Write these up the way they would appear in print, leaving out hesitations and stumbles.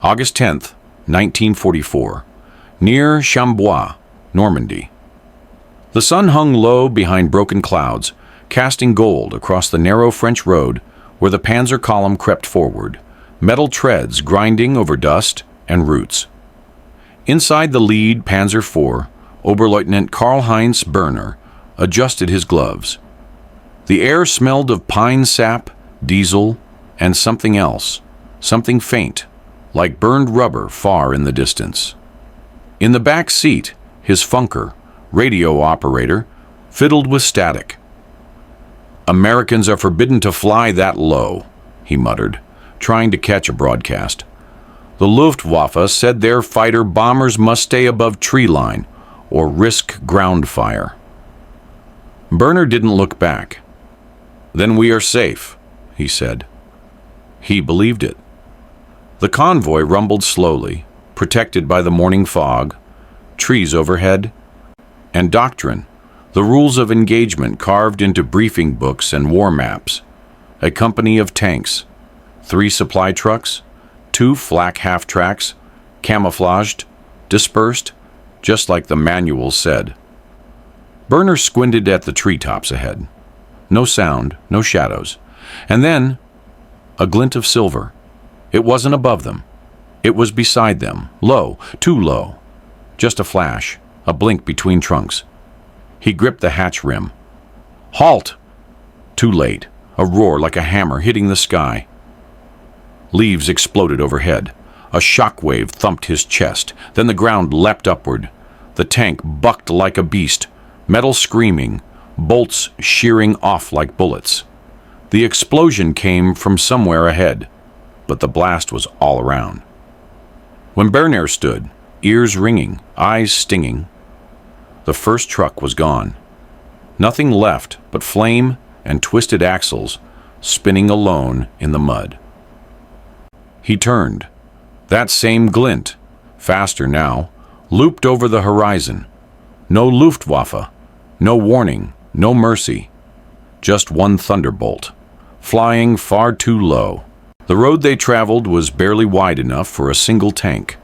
August 10th, 1944, near Chambois, Normandy. The sun hung low behind broken clouds, casting gold across the narrow French road where the Panzer column crept forward, metal treads grinding over dust and roots. Inside the lead Panzer IV, Oberleutnant Karl-Heinz Berner adjusted his gloves. The air smelled of pine sap, diesel, and something else, something faint, like burned rubber far in the distance. In the back seat, his funker, radio operator, fiddled with static. "Americans are forbidden to fly that low," he muttered, trying to catch a broadcast. "The Luftwaffe said their fighter-bombers must stay above tree line or risk ground fire." Berner didn't look back. "Then we are safe," he said. He believed it. The convoy rumbled slowly, protected by the morning fog, trees overhead, and doctrine, the rules of engagement carved into briefing books and war maps. A company of tanks, 3 supply trucks, 2 flak half-tracks, camouflaged, dispersed, just like the manual said. Berner squinted at the treetops ahead. No sound, no shadows. And then, a glint of silver. It wasn't above them. It was beside them, low, too low. Just a flash, a blink between trunks. He gripped the hatch rim. "Halt!" Too late, a roar like a hammer hitting the sky. Leaves exploded overhead. A shock wave thumped his chest. Then the ground leapt upward. The tank bucked like a beast, metal screaming, bolts shearing off like bullets. The explosion came from somewhere ahead, but the blast was all around. When Berner stood, ears ringing, eyes stinging, the first truck was gone. Nothing left but flame and twisted axles spinning alone in the mud. He turned. That same glint, faster now, looped over the horizon. No Luftwaffe, no warning, no mercy. Just one thunderbolt, flying far too low. The road they traveled was barely wide enough for a single tank.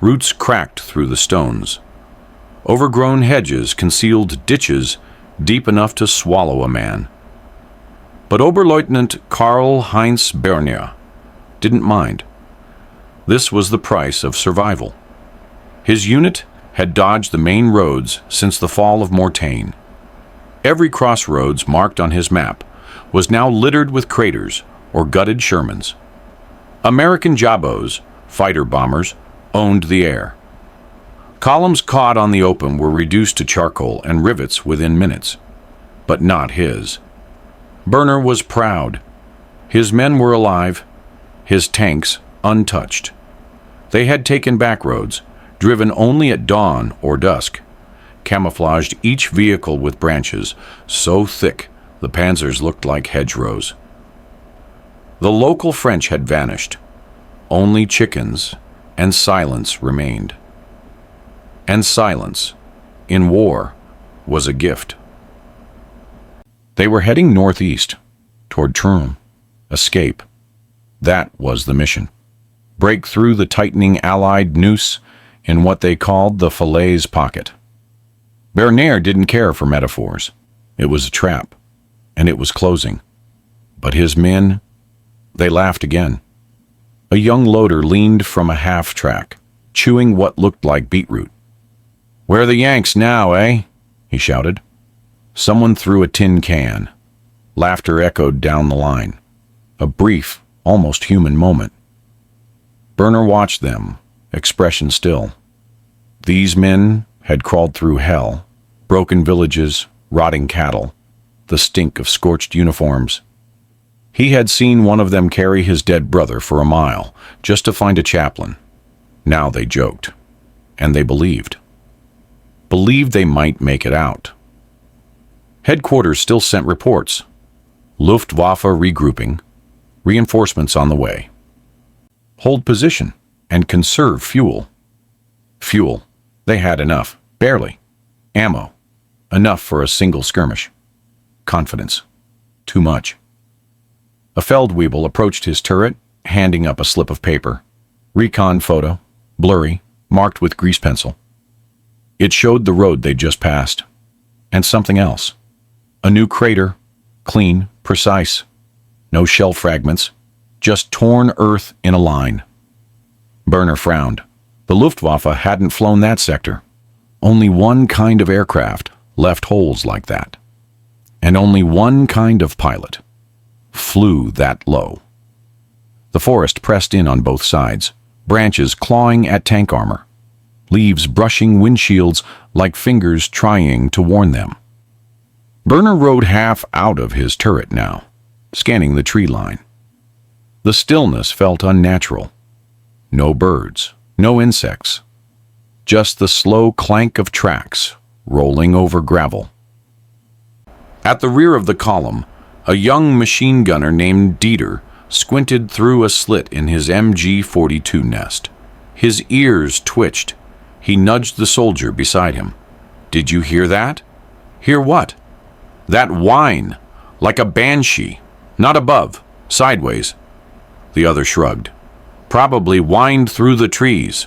Roots cracked through the stones. Overgrown hedges concealed ditches deep enough to swallow a man. But Oberleutnant Karl-Heinz Berner didn't mind. This was the price of survival. His unit had dodged the main roads since the fall of Mortain. Every crossroads marked on his map was now littered with craters or gutted Shermans. American Jabos, fighter bombers, owned the air. Columns caught on the open were reduced to charcoal and rivets within minutes, but not his. Berner was proud. His men were alive, his tanks untouched. They had taken back roads, driven only at dawn or dusk, camouflaged each vehicle with branches so thick the panzers looked like hedgerows. The local French had vanished. Only chickens and silence remained. And silence, in war, was a gift. They were heading northeast, toward Trûm. Escape. That was the mission. Break through the tightening Allied noose in what they called the Falaise pocket. Berner didn't care for metaphors. It was a trap, and it was closing. But his men, they laughed again. A young loader leaned from a half-track, chewing what looked like beetroot. "Where are the Yanks now, eh?" he shouted. Someone threw a tin can. Laughter echoed down the line. A brief, almost human moment. Berner watched them, expression still. These men had crawled through hell, broken villages, rotting cattle, the stink of scorched uniforms. He had seen one of them carry his dead brother for a mile, just to find a chaplain. Now they joked, and they believed. Believed they might make it out. Headquarters still sent reports. Luftwaffe regrouping, reinforcements on the way. Hold position and conserve fuel. Fuel. They had enough. Barely. Ammo. Enough for a single skirmish. Confidence. Too much. A Feldwebel approached his turret, handing up a slip of paper. Recon photo, blurry, marked with grease pencil. It showed the road they'd just passed. And something else. A new crater, clean, precise. No shell fragments, just torn earth in a line. Berner frowned. The Luftwaffe hadn't flown that sector. Only one kind of aircraft left holes like that. And only one kind of pilot flew that low. The forest pressed in on both sides, branches clawing at tank armor, leaves brushing windshields like fingers trying to warn them. Berner rode half out of his turret now, scanning the tree line. The stillness felt unnatural. No birds, no insects. Just the slow clank of tracks rolling over gravel. At the rear of the column, a young machine gunner named Dieter squinted through a slit in his MG-42 nest. His ears twitched. He nudged the soldier beside him. "Did you hear that?" "Hear what?" "That whine, like a banshee. Not above, sideways." The other shrugged. "Probably whined through the trees."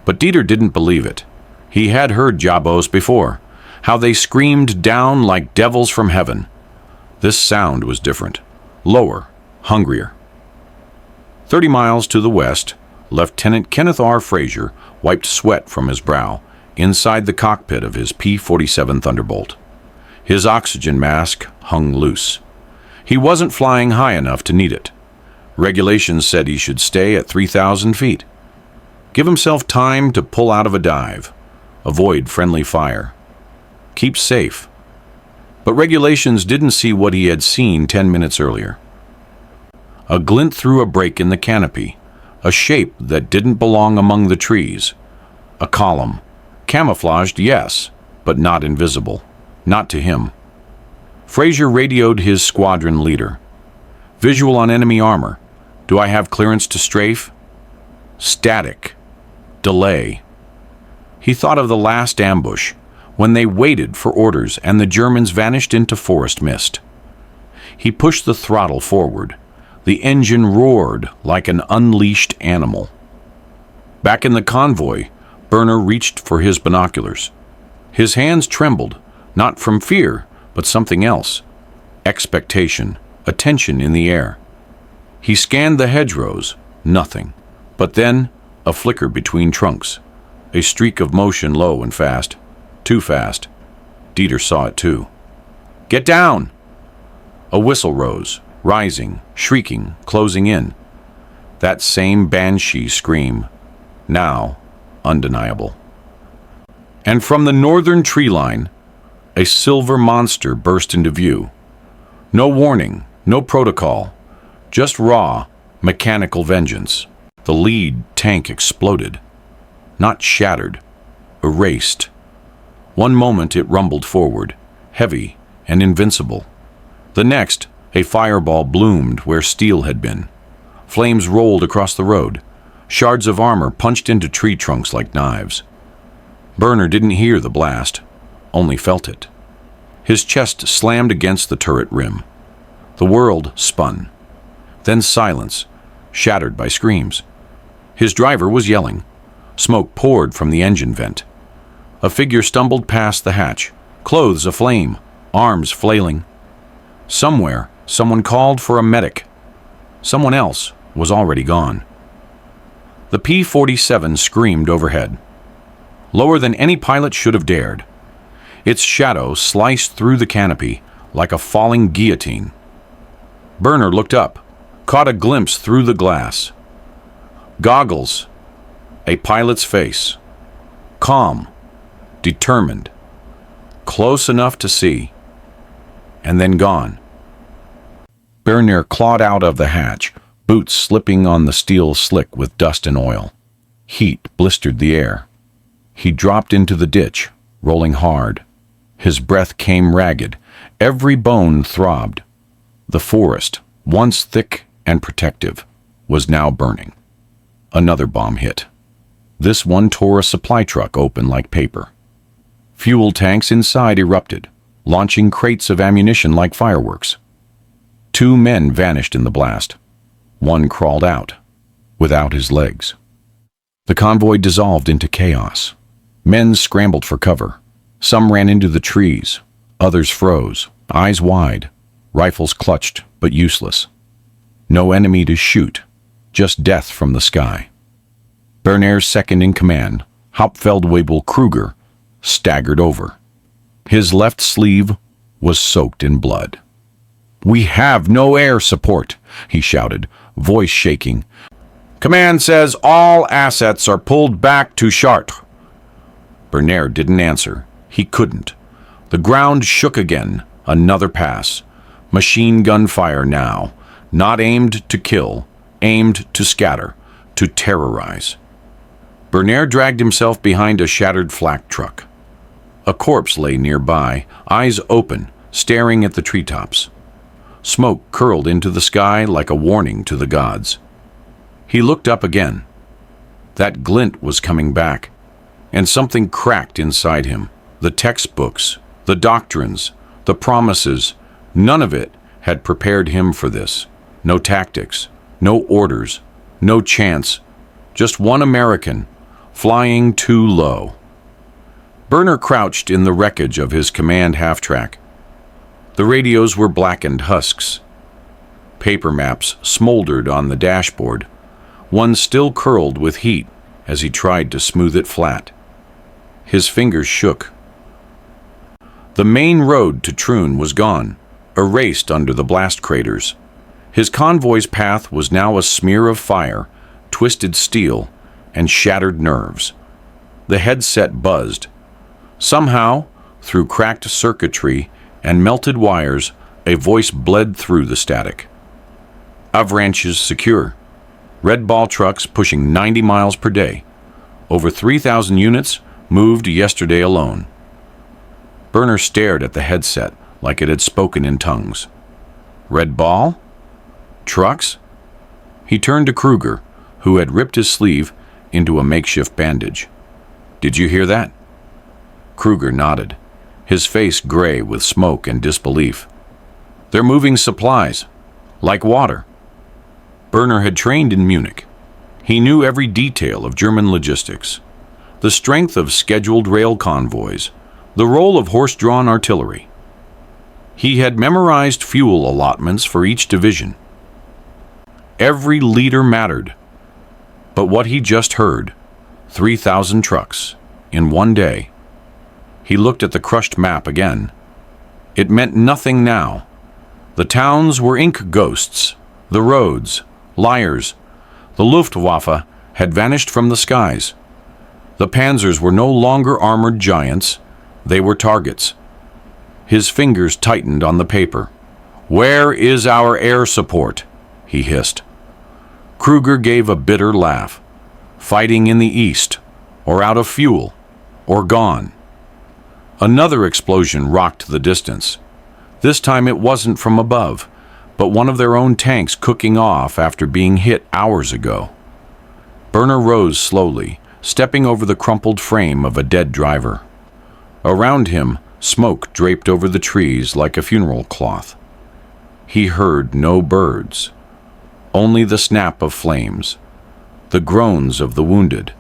But Dieter didn't believe it. He had heard jabos before, how they screamed down like devils from heaven. This sound was different, lower, hungrier. 30 miles to the west, Lieutenant Kenneth R. Fraser wiped sweat from his brow inside the cockpit of his P-47 Thunderbolt. His oxygen mask hung loose. He wasn't flying high enough to need it. Regulations said he should stay at 3,000 feet. Give himself time to pull out of a dive. Avoid friendly fire. Keep safe. But regulations didn't see what he had seen 10 minutes earlier. A glint through a break in the canopy, a shape that didn't belong among the trees. A column. Camouflaged, yes, but not invisible. Not to him. Fraser radioed his squadron leader. "Visual on enemy armor. Do I have clearance to strafe?" Static. Delay. He thought of the last ambush, when they waited for orders and the Germans vanished into forest mist. He pushed the throttle forward. The engine roared like an unleashed animal. Back in the convoy, Berner reached for his binoculars. His hands trembled, not from fear, but something else. Expectation, attention in the air. He scanned the hedgerows, nothing. But then, a flicker between trunks. A streak of motion low and fast. Too fast. Dieter saw it too. "Get down!" A whistle rose, rising, shrieking, closing in. That same banshee scream, now undeniable. And from the northern tree line, a silver monster burst into view. No warning, no protocol, just raw, mechanical vengeance. The lead tank exploded. Not shattered, erased. One moment it rumbled forward, heavy and invincible. The next, a fireball bloomed where steel had been. Flames rolled across the road. Shards of armor punched into tree trunks like knives. Berner didn't hear the blast, only felt it. His chest slammed against the turret rim. The world spun. Then silence, shattered by screams. His driver was yelling. Smoke poured from the engine vent. A figure stumbled past the hatch, clothes aflame, arms flailing. Somewhere, someone called for a medic. Someone else was already gone. The P-47 screamed overhead, lower than any pilot should have dared. Its shadow sliced through the canopy like a falling guillotine. Berner looked up, caught a glimpse through the glass. Goggles, a pilot's face, calm, determined, close enough to see, and then gone. Berner clawed out of the hatch, boots slipping on the steel slick with dust and oil. Heat blistered the air. He dropped into the ditch, rolling hard. His breath came ragged. Every bone throbbed. The forest, once thick and protective, was now burning. Another bomb hit. This one tore a supply truck open like paper. Fuel tanks inside erupted, launching crates of ammunition like fireworks. 2 men vanished in the blast. One crawled out. without his legs. The convoy dissolved into chaos. Men scrambled for cover. Some ran into the trees. Others froze, eyes wide, rifles clutched but useless. No enemy to shoot, just death from the sky. Berner's second-in-command, Hauptfeldwebel Kruger, staggered over. His left sleeve was soaked in blood. "We have no air support," he shouted, voice shaking. "Command says all assets are pulled back to Chartres." Berner didn't answer. He couldn't. The ground shook again. Another pass. Machine gun fire now. Not aimed to kill, aimed to scatter, to terrorize. Berner dragged himself behind a shattered flak truck. A corpse lay nearby, eyes open, staring at the treetops. Smoke curled into the sky like a warning to the gods. He looked up again. That glint was coming back, and something cracked inside him. The textbooks, the doctrines, the promises, none of it had prepared him for this. No tactics, no orders, no chance, just one American, flying too low. Berner crouched in the wreckage of his command half-track. The radios were blackened husks. Paper maps smoldered on the dashboard. One still curled with heat as he tried to smooth it flat. His fingers shook. The main road to Troon was gone, erased under the blast craters. His convoy's path was now a smear of fire, twisted steel, and shattered nerves. The headset buzzed. Somehow, through cracked circuitry and melted wires, a voice bled through the static. Avranches secure. Red ball trucks pushing 90 miles per day. Over 3,000 units moved yesterday alone. Berner stared at the headset like it had spoken in tongues. Red ball? Trucks? He turned to Kruger, who had ripped his sleeve into a makeshift bandage. "Did you hear that?" Kruger nodded, his face gray with smoke and disbelief. "They're moving supplies, like water." Berner had trained in Munich. He knew every detail of German logistics, the strength of scheduled rail convoys, the role of horse-drawn artillery. He had memorized fuel allotments for each division. Every liter mattered. But what he just heard, 3,000 trucks, in one day. He looked at the crushed map again. It meant nothing now. The towns were ink ghosts, the roads, liars. The Luftwaffe had vanished from the skies. The panzers were no longer armored giants. They were targets. His fingers tightened on the paper. "Where is our air support?" he hissed. Kruger gave a bitter laugh. Fighting in the east, or out of fuel, or gone. Another explosion rocked the distance. This time it wasn't from above, but one of their own tanks cooking off after being hit hours ago. Berner rose slowly, stepping over the crumpled frame of a dead driver. Around him, smoke draped over the trees like a funeral cloth. He heard no birds, only the snap of flames, the groans of the wounded,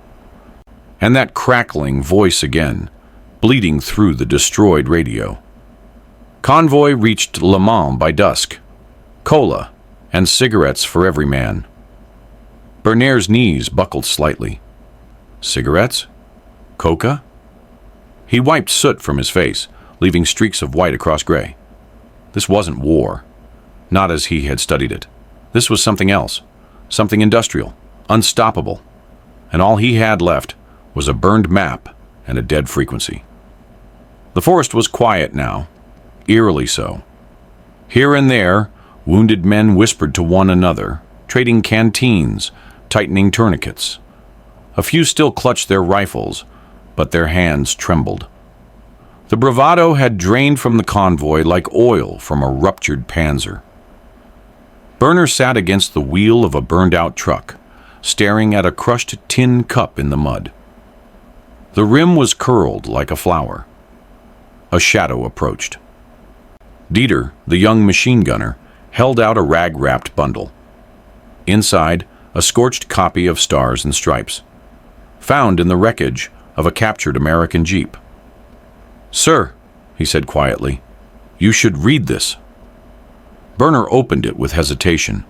and that crackling voice again, bleeding through the destroyed radio. Convoy reached Le Mans by dusk. Cola and cigarettes for every man. Berner's knees buckled slightly. Cigarettes? Coca? He wiped soot from his face, leaving streaks of white across gray. This wasn't war, not as he had studied it. This was something else, something industrial, unstoppable, and all he had left was a burned map and a dead frequency. The forest was quiet now, eerily so. Here and there, wounded men whispered to one another, trading canteens, tightening tourniquets. A few still clutched their rifles, but their hands trembled. The bravado had drained from the convoy like oil from a ruptured panzer. Berner sat against the wheel of a burned-out truck, staring at a crushed tin cup in the mud. The rim was curled like a flower. A shadow approached. Dieter, the young machine gunner, held out a rag-wrapped bundle. Inside, a scorched copy of Stars and Stripes, found in the wreckage of a captured American jeep. "Sir," he said quietly, "you should read this." Berner opened it with hesitation.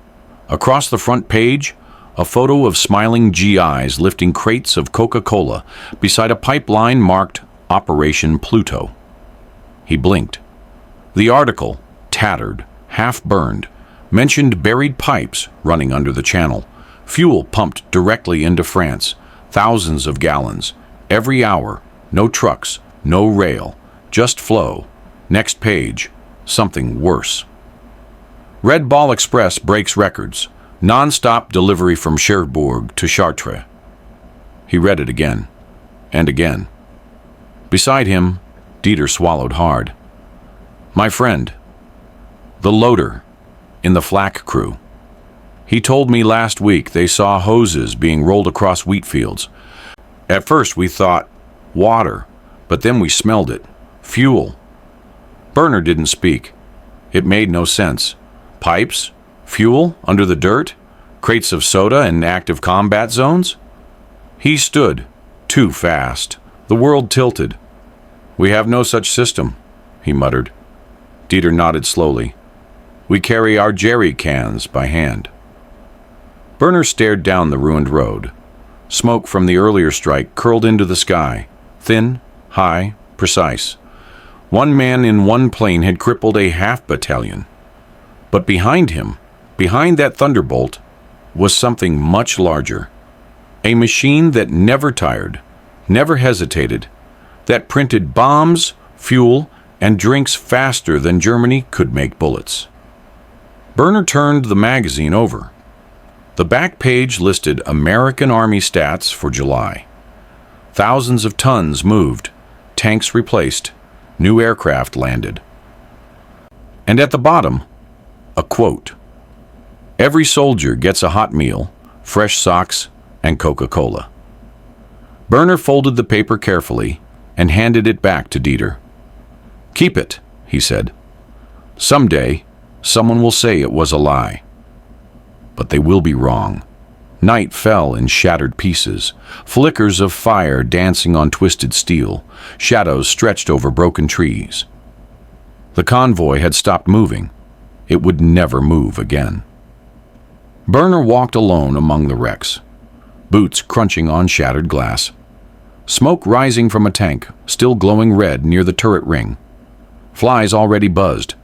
Across the front page, a photo of smiling GIs lifting crates of Coca-Cola beside a pipeline marked Operation Pluto. He blinked. The article, tattered, half-burned, mentioned buried pipes running under the channel, fuel pumped directly into France, thousands of gallons, every hour, no trucks, no rail, just flow. Next page, something worse. Red Ball Express breaks records, non-stop delivery from Cherbourg to Chartres. He read it again, and again. Beside him, Dieter swallowed hard. "My friend, the loader, in the flak crew. He told me last week they saw hoses being rolled across wheat fields. At first we thought water, but then we smelled it. Fuel." Berner didn't speak. It made no sense. Pipes? Fuel? Under the dirt? Crates of soda in active combat zones? He stood, too fast. The world tilted. "We have no such system," he muttered. Dieter nodded slowly. "We carry our jerry cans by hand." Berner stared down the ruined road. Smoke from the earlier strike curled into the sky, thin, high, precise. One man in one plane had crippled a half-battalion. But behind him, behind that thunderbolt, was something much larger. A machine that never tired, never hesitated, that printed bombs, fuel, and drinks faster than Germany could make bullets. Berner turned the magazine over. The back page listed American Army stats for July. Thousands of tons moved, tanks replaced, new aircraft landed. And at the bottom, a quote: "Every soldier gets a hot meal, fresh socks, and Coca-Cola." Berner folded the paper carefully and handed it back to Dieter. "Keep it," he said. "Someday, someone will say it was a lie. But they will be wrong." Night fell in shattered pieces, flickers of fire dancing on twisted steel, shadows stretched over broken trees. The convoy had stopped moving. It would never move again. Berner walked alone among the wrecks, boots crunching on shattered glass. Smoke rising from a tank, still glowing red near the turret ring. Flies already buzzed.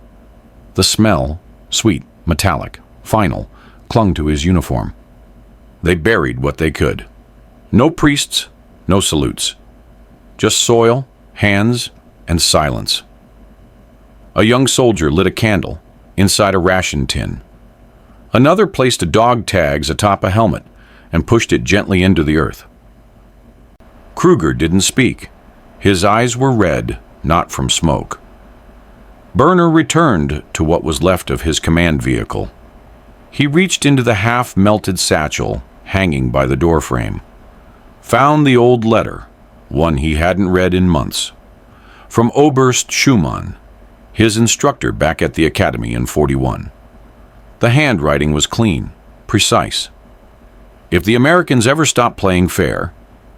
The smell, sweet, metallic, final, clung to his uniform. They buried what they could. No priests, no salutes. Just soil, hands, and silence. A young soldier lit a candle inside a ration tin. Another placed a dog tags atop a helmet and pushed it gently into the earth. Kruger didn't speak. His eyes were red, not from smoke. Berner returned to what was left of his command vehicle. He reached into the half-melted satchel hanging by the doorframe. Found the old letter, one he hadn't read in months. From Oberst Schumann, his instructor back at the academy in 41. The handwriting was clean, precise. If the Americans ever stop playing fair,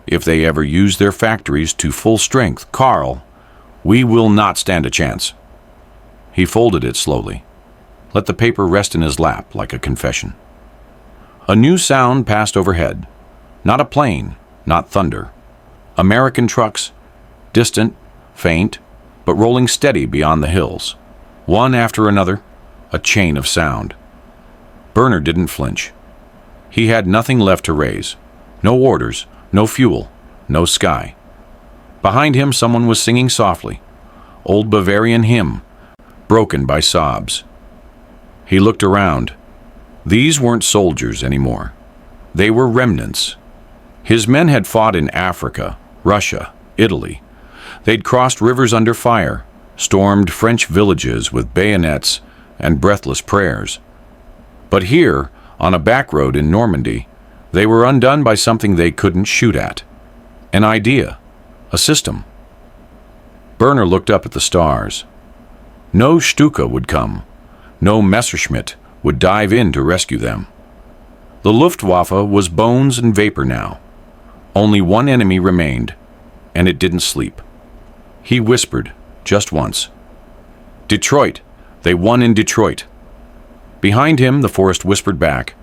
if they ever use their factories to full strength, Karl, we will not stand a chance. He folded it slowly, let the paper rest in his lap like a confession. A new sound passed overhead. Not a plane, not thunder. American trucks, distant, faint, but rolling steady beyond the hills. One after another, a chain of sound. Berner didn't flinch. He had nothing left to raise. No orders, no fuel, no sky. Behind him someone was singing softly. Old Bavarian hymn, broken by sobs. He looked around. These weren't soldiers anymore. They were remnants. His men had fought in Africa, Russia, Italy. They'd crossed rivers under fire, stormed French villages with bayonets and breathless prayers. But here, on a back road in Normandy, they were undone by something they couldn't shoot at. An idea, a system. Berner looked up at the stars. No Stuka would come. No Messerschmitt would dive in to rescue them. The Luftwaffe was bones and vapor now. Only one enemy remained, and it didn't sleep. He whispered, just once, "Detroit! They won in Detroit!" Behind him, the forest whispered back,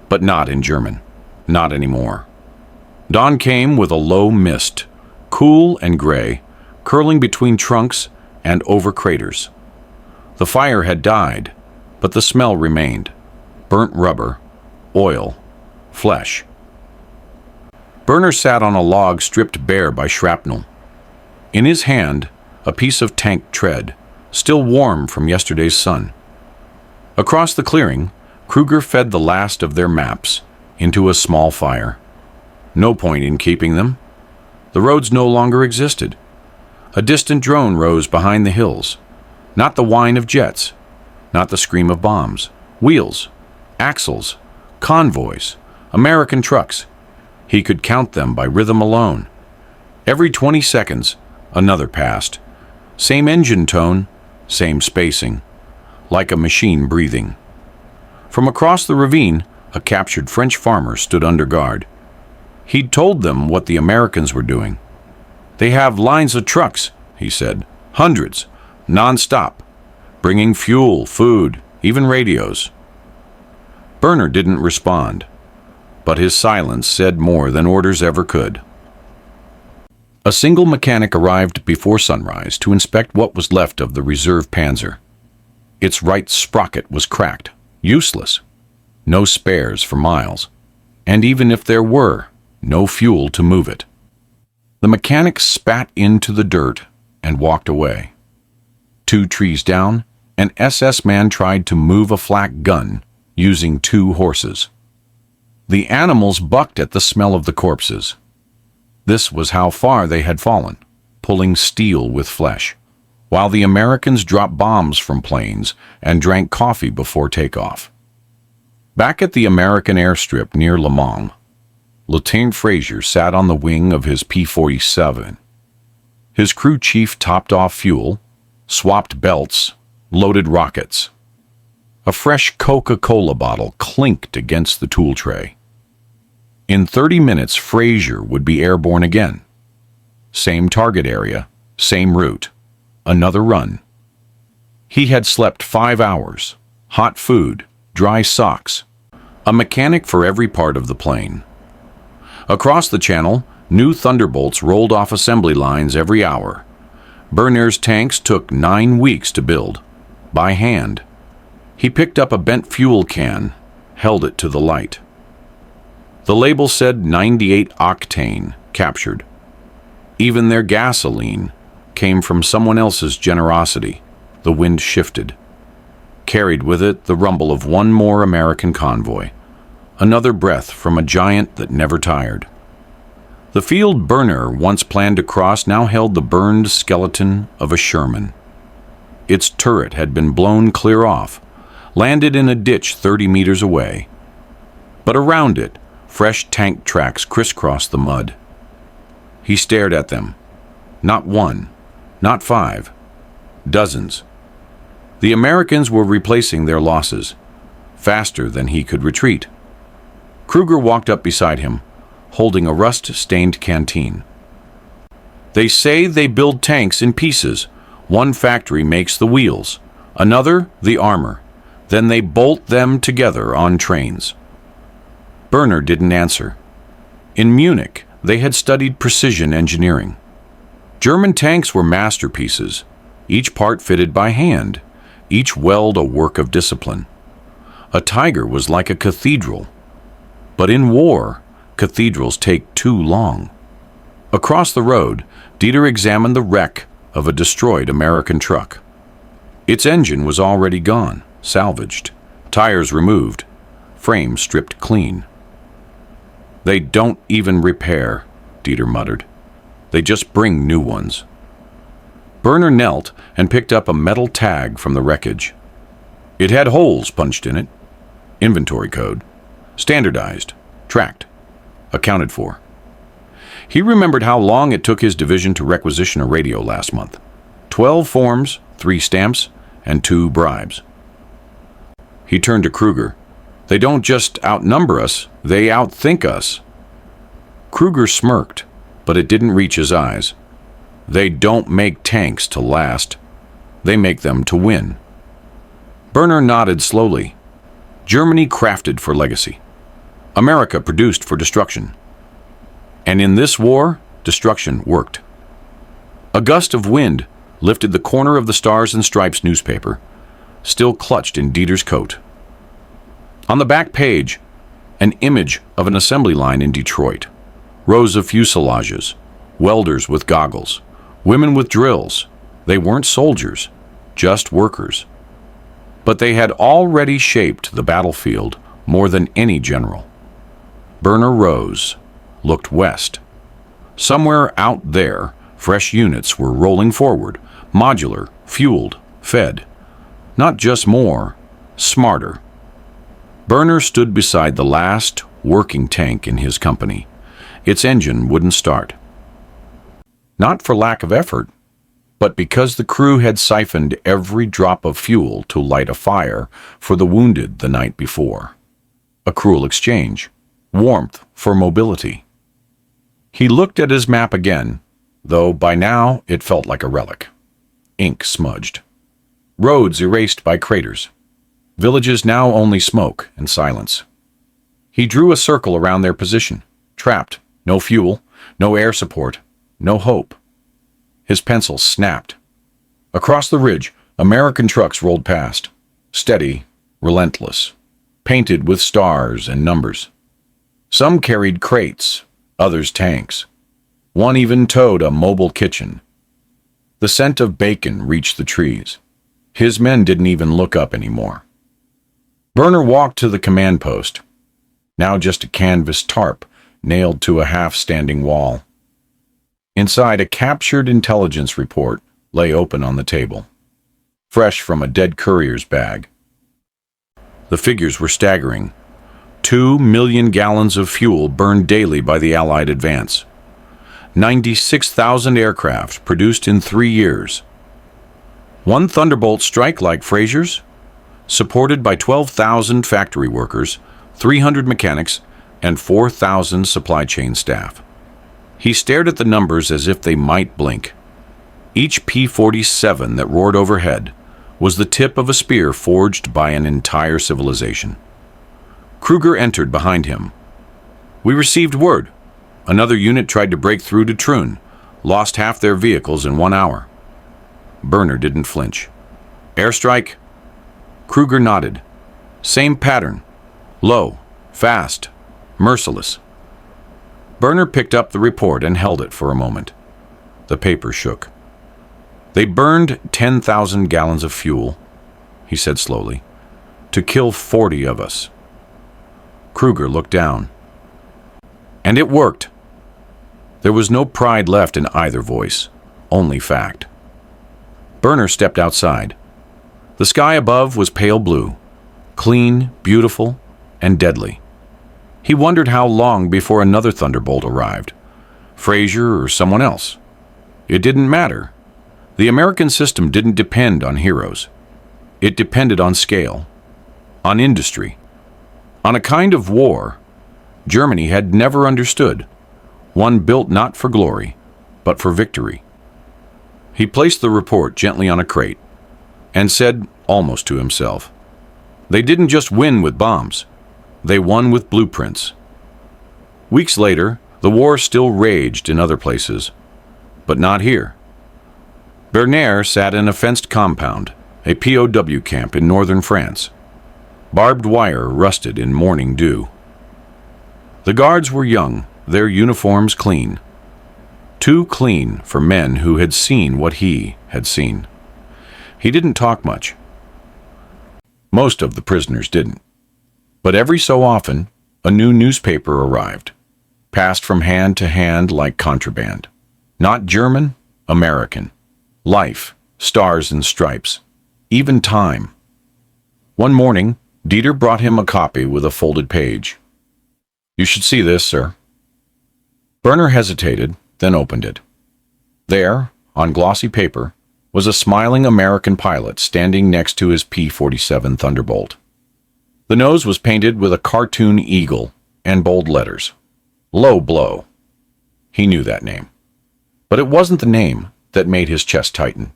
but not in German. Not anymore. Dawn came with a low mist, cool and gray, curling between trunks and over craters. The fire had died, but the smell remained. Burnt rubber, oil, flesh. Burner sat on a log stripped bare by shrapnel. In his hand, a piece of tank tread, still warm from yesterday's sun. Across the clearing, Kruger fed the last of their maps into a small fire. No point in keeping them. The roads no longer existed. A distant drone rose behind the hills. Not the whine of jets, not the scream of bombs. Wheels, axles, convoys, American trucks. He could count them by rhythm alone. Every 20 seconds, another passed. Same engine tone, same spacing. Like a machine breathing. From across the ravine, a captured French farmer stood under guard. He'd told them what the Americans were doing. "They have lines of trucks," he said. "Hundreds, non-stop, bringing fuel, food, even radios." Burner didn't respond, but his silence said more than orders ever could. A single mechanic arrived before sunrise to inspect what was left of the reserve Panzer. Its right sprocket was cracked, useless. No spares for miles. And even if there were, no fuel to move it. The mechanic spat into the dirt and walked away. 2 trees down, an SS man tried to move a flak gun using 2 horses. The animals bucked at the smell of the corpses. This was how far they had fallen, pulling steel with flesh, while the Americans dropped bombs from planes and drank coffee before takeoff. Back at the American airstrip near Le Mans, Lieutenant Frazier sat on the wing of his P-47. His crew chief topped off fuel, swapped belts, loaded rockets. A fresh Coca-Cola bottle clinked against the tool tray. In 30 minutes, Frazier would be airborne again. Same target area, same route. Another run. He had slept 5 hours, hot food, dry socks, a mechanic for every part of the plane. Across the channel, new Thunderbolts rolled off assembly lines every hour. Burner's tanks took 9 weeks to build, by hand. He picked up a bent fuel can, held it to the light. The label said 98 octane, captured. Even their gasoline came from someone else's generosity. The wind shifted. Carried with it the rumble of one more American convoy. Another breath from a giant that never tired. The field Burner once planned to cross now held the burned skeleton of a Sherman. Its turret had been blown clear off, landed in a ditch 30 meters away. But around it, fresh tank tracks crisscrossed the mud. He stared at them. Not 1, not 5, dozens. The Americans were replacing their losses, faster than he could retreat. Kruger walked up beside him, holding a rust-stained canteen. "They say they build tanks in pieces. One factory makes the wheels, another the armor. Then they bolt them together on trains." Burner didn't answer. In Munich, they had studied precision engineering. German tanks were masterpieces, each part fitted by hand, each weld a work of discipline. A Tiger was like a cathedral. But in war, cathedrals take too long. Across the road, Dieter examined the wreck of a destroyed American truck. Its engine was already gone, salvaged, tires removed, frame stripped clean. "They don't even repair," Dieter muttered. "They just bring new ones." Burner knelt and picked up a metal tag from the wreckage. It had holes punched in it. Inventory code. Standardized, tracked, accounted for. He remembered how long it took his division to requisition a radio last month. 12 forms, 3 stamps, and 2 bribes. He turned to Kruger. They don't just outnumber us, they outthink us. Kruger smirked, but it didn't reach his eyes. They don't make tanks to last. They make them to win. Berner nodded slowly. Germany crafted for legacy. America produced for destruction. And in this war, destruction worked. A gust of wind lifted the corner of the Stars and Stripes newspaper, still clutched in Dieter's coat. On the back page, an image of an assembly line in Detroit. Rows of fuselages, welders with goggles, women with drills. They weren't soldiers, just workers. But they had already shaped the battlefield more than any general. Berner rose, looked west. Somewhere out there, fresh units were rolling forward, modular, fueled, fed. Not just more, smarter. Berner stood beside the last working tank in his company. Its engine wouldn't start. Not for lack of effort, but because the crew had siphoned every drop of fuel to light a fire for the wounded the night before. A cruel exchange. Warmth for mobility. He looked at his map again, though by now it felt like a relic. Ink smudged. Roads erased by craters. Villages now only smoke and silence. He drew a circle around their position. Trapped. No fuel. No air support. No hope. His pencil snapped. Across the ridge, American trucks rolled past. Steady, relentless. Painted with stars and numbers. Some carried crates, others tanks. One even towed a mobile kitchen. The scent of bacon reached the trees. His men didn't even look up anymore. Berner walked to the command post, now just a canvas tarp nailed to a half-standing wall. Inside, a captured intelligence report lay open on the table, fresh from a dead courier's bag. The figures were staggering. 2 million gallons of fuel burned daily by the Allied advance. 96,000 aircraft produced in 3 years. One Thunderbolt strike like Fraser's, supported by 12,000 factory workers, 300 mechanics, and 4,000 supply chain staff. He stared at the numbers as if they might blink. Each P-47 that roared overhead was the tip of a spear forged by an entire civilization. Kruger entered behind him. We received word. Another unit tried to break through to Troon, lost half their vehicles in 1 hour. Berner didn't flinch. Airstrike? Kruger nodded. Same pattern. Low, fast, merciless. Berner picked up the report and held it for a moment. The paper shook. They burned 10,000 gallons of fuel, he said slowly, to kill 40 of us. Kruger looked down. And it worked. There was no pride left in either voice, only fact. Berner stepped outside. The sky above was pale blue, clean, beautiful, and deadly. He wondered how long before another Thunderbolt arrived, Fraser or someone else. It didn't matter. The American system didn't depend on heroes. It depended on scale, on industry, on a kind of war Germany had never understood, one built not for glory, but for victory. He placed the report gently on a crate and said, almost to himself, they didn't just win with bombs, they won with blueprints. Weeks later, the war still raged in other places, but not here. Berner sat in a fenced compound, a POW camp in northern France. Barbed wire rusted in morning dew. The guards were young, their uniforms clean. Too clean for men who had seen what he had seen. He didn't talk much. Most of the prisoners didn't. But every so often, a new newspaper arrived, passed from hand to hand like contraband. Not German, American. Life, Stars and Stripes, even time. One morning, Dieter brought him a copy with a folded page. You should see this, sir. Berner hesitated, then opened it. There, on glossy paper, was a smiling American pilot standing next to his P-47 Thunderbolt. The nose was painted with a cartoon eagle and bold letters. Low Blow. He knew that name. But it wasn't the name that made his chest tighten.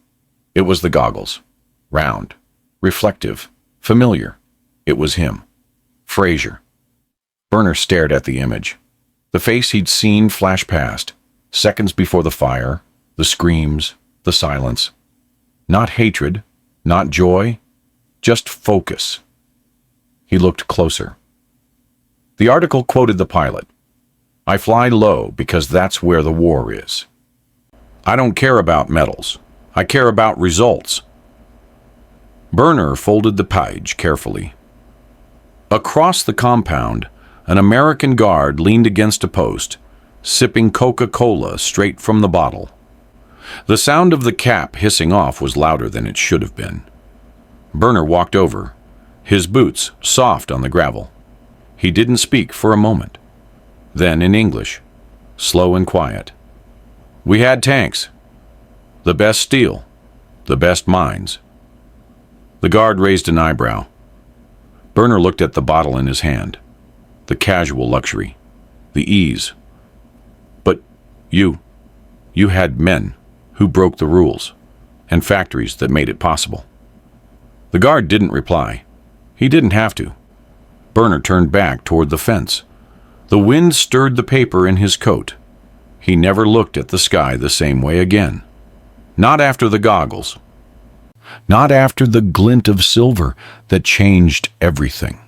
It was the goggles. Round, reflective, familiar. It was him. Fraser. Burner stared at the image. The face he'd seen flash past, seconds before the fire, the screams, the silence. Not hatred, not joy, just focus. He looked closer. The article quoted the pilot. "I fly low because that's where the war is. I don't care about medals. I care about results." Burner folded the page carefully. Across the compound, an American guard leaned against a post, sipping Coca-Cola straight from the bottle. The sound of the cap hissing off was louder than it should have been. Burner walked over, his boots soft on the gravel. He didn't speak for a moment. Then in English, slow and quiet. "We had tanks. The best steel. The best mines." The guard raised an eyebrow. Burner looked at the bottle in his hand. The casual luxury. The ease. "But you had men who broke the rules, and factories that made it possible." The guard didn't reply. He didn't have to. Burner turned back toward the fence. The wind stirred the paper in his coat. He never looked at the sky the same way again. Not after the goggles. Not after the glint of silver that changed everything.